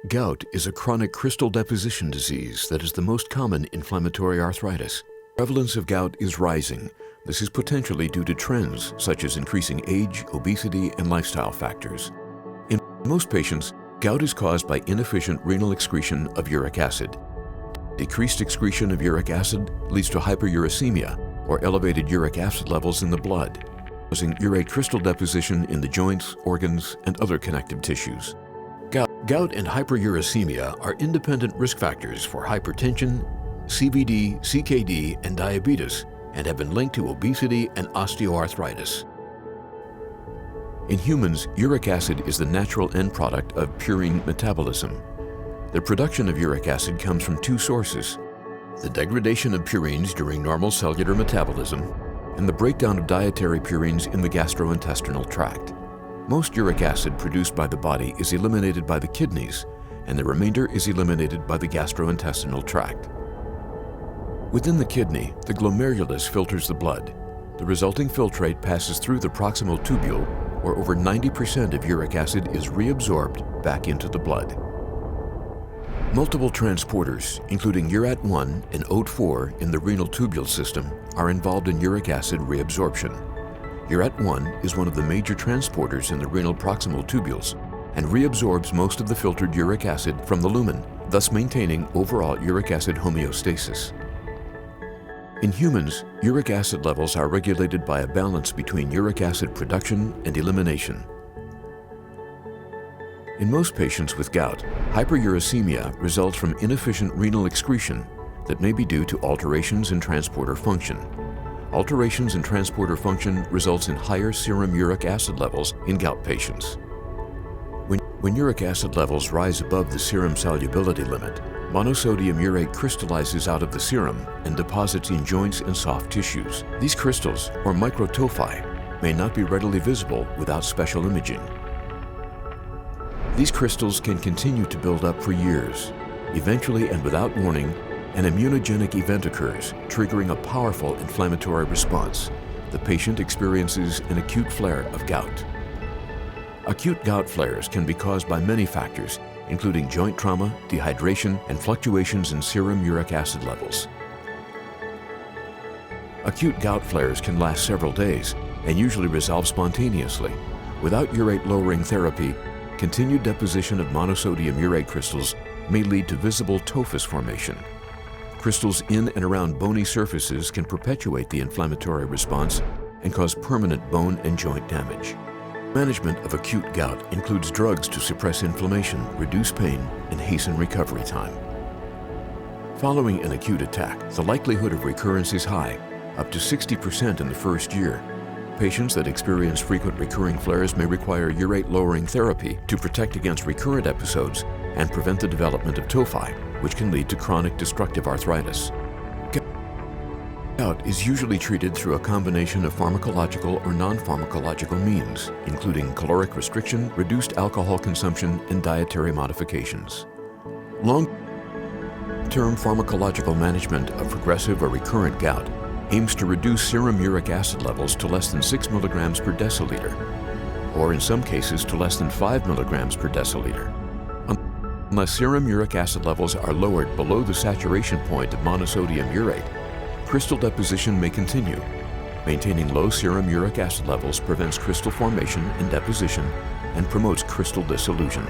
Gout is a chronic crystal deposition disease that is the most common inflammatory arthritis. Prevalence of gout is rising. This is potentially due to trends such as increasing age, obesity, and lifestyle factors. In most patients, gout is caused by inefficient renal excretion of uric acid. Decreased excretion of uric acid leads to hyperuricemia, or elevated uric acid levels in the blood, causing urate crystal deposition in the joints, organs, and other connective tissues. Gout and hyperuricemia are independent risk factors for hypertension, CVD, CKD, and diabetes, and have been linked to obesity and osteoarthritis. In humans, uric acid is the natural end product of purine metabolism. The production of uric acid comes from two sources: the degradation of purines during normal cellular metabolism and the breakdown of dietary purines in the gastrointestinal tract. Most uric acid produced by the body is eliminated by the kidneys, and the remainder is eliminated by the gastrointestinal tract. Within the kidney, the glomerulus filters the blood. The resulting filtrate passes through the proximal tubule, where over 90% of uric acid is reabsorbed back into the blood. Multiple transporters, including URAT1 and OAT4 in the renal tubule system, are involved in uric acid reabsorption. URAT1 is one of the major transporters in the renal proximal tubules and reabsorbs most of the filtered uric acid from the lumen, thus maintaining overall uric acid homeostasis. In humans, uric acid levels are regulated by a balance between uric acid production and elimination. In most patients with gout, hyperuricemia results from inefficient renal excretion that may be due to alterations in transporter function. Alterations in transporter function results in higher serum uric acid levels in gout patients. When uric acid levels rise above the serum solubility limit, monosodium urate crystallizes out of the serum and deposits in joints and soft tissues. These crystals, or microtophi, may not be readily visible without special imaging. These crystals can continue to build up for years. Eventually, and without warning, an immunogenic event occurs, triggering a powerful inflammatory response. The patient experiences an acute flare of gout. Acute gout flares can be caused by many factors, including joint trauma, dehydration, and fluctuations in serum uric acid levels. Acute gout flares can last several days and usually resolve spontaneously. Without urate-lowering therapy, continued deposition of monosodium urate crystals may lead to visible tophus formation. Crystals in and around bony surfaces can perpetuate the inflammatory response and cause permanent bone and joint damage. Management of acute gout includes drugs to suppress inflammation, reduce pain, and hasten recovery time. Following an acute attack, the likelihood of recurrence is high, up to 60% in the first year. Patients that experience frequent recurring flares may require urate-lowering therapy to protect against recurrent episodes and prevent the development of tophi, which can lead to chronic destructive arthritis. Gout is usually treated through a combination of pharmacological or non-pharmacological means, including caloric restriction, reduced alcohol consumption, and dietary modifications. Long-term pharmacological management of progressive or recurrent gout aims to reduce serum uric acid levels to less than 6 milligrams per deciliter, or in some cases to less than 5 milligrams per deciliter. Unless serum uric acid levels are lowered below the saturation point of monosodium urate, crystal deposition may continue. Maintaining low serum uric acid levels prevents crystal formation and deposition and promotes crystal dissolution.